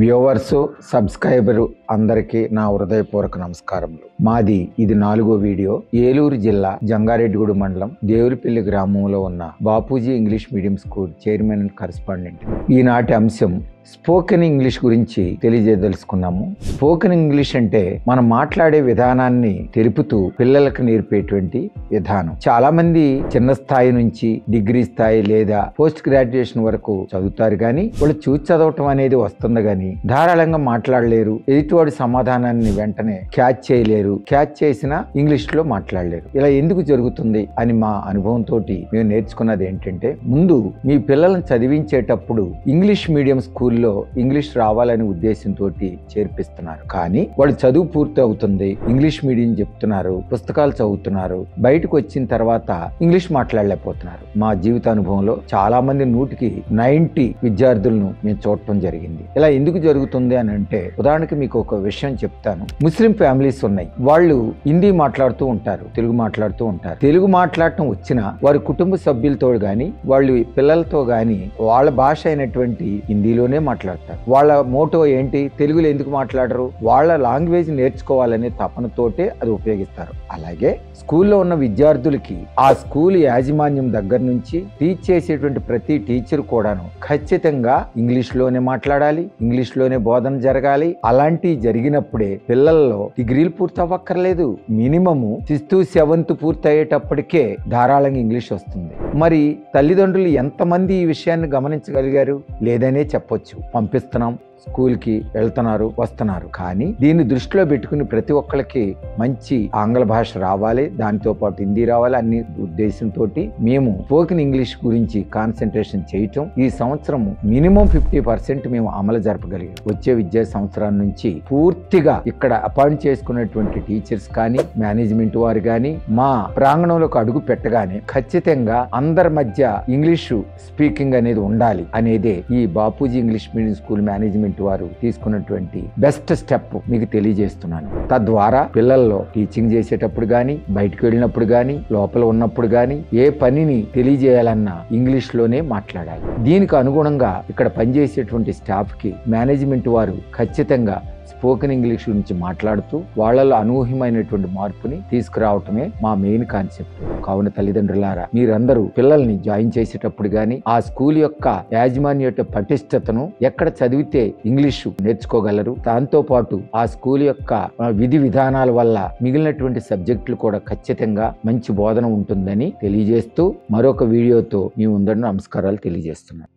Viewers subscriber అందరికీ నా హృదయపూర్వక నమస్కారములు. మాది ఇది 4వ వీడియో. ఏలూరు జిల్లా జంగారెడ్డిగూడెం మండలం దేవులపల్లి గ్రామంలో ఉన్న Bapuji English medium school chairman and correspondent. ఈనాటి అంశం స్పోకెన్ ఇంగ్లీష్ గురించి తెలియజేయదలుచుకున్నాము. స్పోకెన్ ఇంగ్లీష్ అంటే మనం మాట్లాడే విధానాన్ని తెలుపుతూ పిల్లలకు నేర్పేటువంటి విధానం. చాలా మంది చిన్న స్థాయి నుంచి డిగ్రీ స్థాయి లేదా పోస్ట్ గ్రాడ్యుయేషన్ వరకు చదువుతారు, కానీ వాళ్ళు చూసి చదవటం అనేది వస్తుంది, కానీ ధారాళంగా మాట్లాడలేరు. ఎదుటివాడి సమాధానాన్ని వెంటనే క్యాచ్ చేయలేరు. క్యాచ్ చేసినా ఇంగ్లీష్ లో మాట్లాడలేరు. ఇలా ఎందుకు జరుగుతుంది అని మా అనుభవంతో మేము నేర్చుకున్నది ఏంటంటే, ముందు మీ పిల్లలను చదివించేటప్పుడు ఇంగ్లీష్ మీడియం స్కూల్ ఇంగ్లీష్ రావాలనే ఉద్దేశంతో చేర్పిస్తున్నారు. కానీ వాళ్ళు చదువు పూర్తి అవుతుంది, ఇంగ్లీష్ మీడియం చెప్తున్నారు, పుస్తకాలు చదువుతున్నారు, బయటకు వచ్చిన తర్వాత ఇంగ్లీష్ మాట్లాడలేకపోతున్నారు. మా జీవిత అనుభవంలో చాలా మంది 100కి 90 విద్యార్థులను మేము చూడటం జరిగింది. ఇలా ఎందుకు జరుగుతుంది అని అంటే, ఉదాహరణకి మీకు ఒక విషయం చెప్తాను. ముస్లిం ఫ్యామిలీస్ ఉన్నాయి. వాళ్ళు హిందీ మాట్లాడుతూ ఉంటారు, తెలుగు మాట్లాడుతూ ఉంటారు. తెలుగు మాట్లాడటం వచ్చినా వారి కుటుంబ సభ్యులతో గాని వాళ్ళ పిల్లలతో గాని వాళ్ళ భాష అయినటువంటి హిందీలోనే మాట్లాడతారు. వాళ్ళ మోటో ఏంటి, తెలుగులో ఎందుకు మాట్లాడరు? వాళ్ళ లాంగ్వేజ్ నేర్చుకోవాలనే తపనతోటే అది ఉపయోగిస్తారు. అలాగే స్కూల్లో ఉన్న విద్యార్థులకి ఆ స్కూల్ యాజమాన్యం దగ్గర నుంచి టీచ్ చేసేటువంటి ప్రతి టీచర్ కూడాను ఖచ్చితంగా ఇంగ్లీష్ లోనే మాట్లాడాలి, ఇంగ్లీష్ లోనే బోధన జరగాలి. అలాంటి జరిగినప్పుడే పిల్లల్లో డిగ్రీలు పూర్తి అవ్వక్కర్లేదు, మినిమము 6th 7th పూర్తి అయ్యేటప్పటికే ధారాళంగా ఇంగ్లీష్ వస్తుంది. మరి తల్లిదండ్రులు ఎంతమంది ఈ విషయాన్ని గమనించగలిగారు? లేదనే చెప్పొచ్చు. పంపిస్తున్నాం, స్కూల్కి వెళ్తున్నారు, వస్తున్నారు. కానీ దీన్ని దృష్టిలో పెట్టుకుని ప్రతి ఒక్కరికి మంచి ఆంగ్ల భాష రావాలి, దానితో పాటు హిందీ రావాలి అన్ని ఉద్దేశంతో మేము స్పోకెన్ ఇంగ్లీష్ గురించి కాన్సన్ట్రేషన్ చేయటం ఈ సంవత్సరం మినిమం 50% మేము అమలు జరపగలిగాం. వచ్చే విద్యా సంవత్సరం నుంచి పూర్తిగా ఇక్కడ అపాయింట్ చేసుకున్నటువంటి టీచర్స్ కానీ మేనేజ్మెంట్ వారు కానీ మా ప్రాంగణంలోకి అడుగు పెట్టగానే ఖచ్చితంగా అందరి మధ్య ఇంగ్లీషు స్పీకింగ్ అనేది ఉండాలి అనేదే ఈ Bapuji English medium school management వారు తీసుకున్నటువంటి బెస్ట్ స్టెప్ మీకు తెలియజేస్తున్నాను. తద్వారా పిల్లల్లో టీచింగ్ చేసేటప్పుడు గాని, బయటకు వెళ్ళినప్పుడు గాని, లోపల ఉన్నప్పుడు గాని ఏ పనిని తెలియజేయాలన్నా ఇంగ్లీష్ లోనే మాట్లాడాలి. దీనికి అనుగుణంగా ఇక్కడ పనిచేసేటువంటి స్టాఫ్ కి మేనేజ్మెంట్ వారు ఖచ్చితంగా స్పోకెన్ ఇంగ్లీష్ గురించి మాట్లాడుతూ వాళ్ళలో అనూహ్యమైనటువంటి మార్పుని తీసుకురావటమే మా మెయిన్ కాన్సెప్ట్. కావున తల్లిదండ్రులారా, మీరందరూ పిల్లల్ని జాయిన్ చేసేటప్పుడు గాని ఆ స్కూల్ యొక్క యాజమాన్య యొక్క పటిష్టతను ఎక్కడ చదివితే ఇంగ్లీషు నేర్చుకోగలరు, దాంతో పాటు ఆ స్కూల్ యొక్క విధి విధానాల వల్ల మిగిలినటువంటి సబ్జెక్టులు కూడా ఖచ్చితంగా మంచి బోధన ఉంటుందని తెలియజేస్తూ మరొక వీడియోతో మీ ముందర నమస్కారాలు తెలియజేస్తున్నాను.